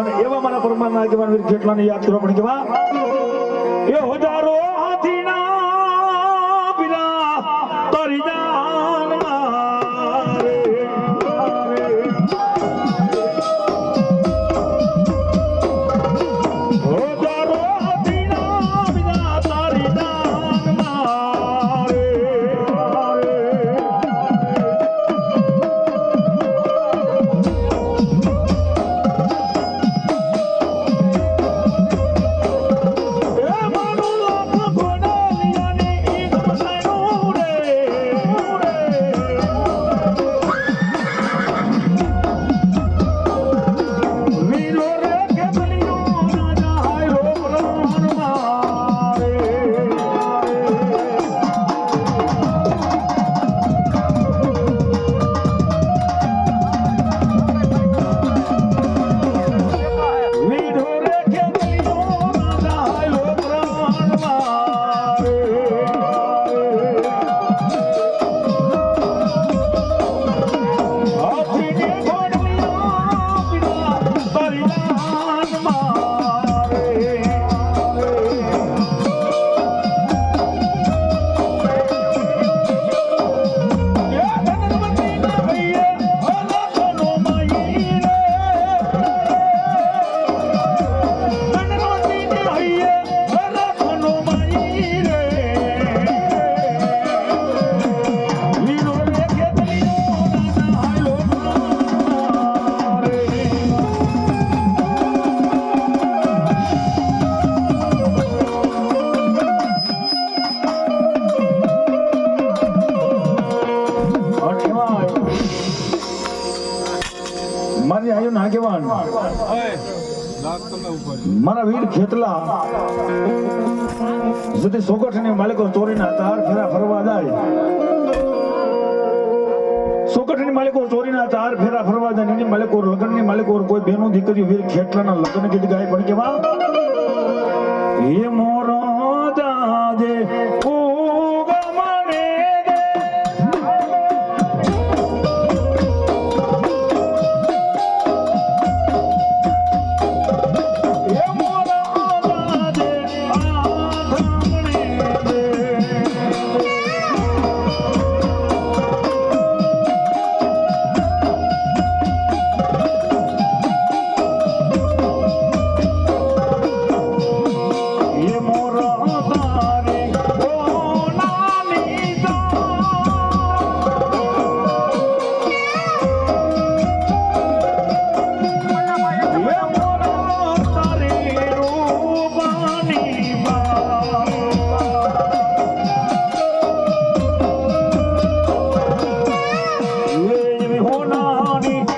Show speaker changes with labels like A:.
A: અને એવા મારા પરમાત્મા આગેવાન વીર જેટલાને યાદ કરવા પણ કેવા એ હજારો હાથીના પીરા તારી જાન મારે હજારો હાથીના પીરા તારી જાન મારે મારી આયુ નાગેવાન મારા વીર ખેતલા સુધી સોગઠની માલિકો ચોરીના ચાર ફેરા ફરવા જાય સોગઠની માલિકો ચોરીના ચાર ફેરા ફરવા જાય એની માલિકો લગ્નની માલિકો કોઈ બેનો દીકરી વીર ખેતલાના લગ્ન ગીત ગાય પણ કેવા હે મોરો જાજે હોનાની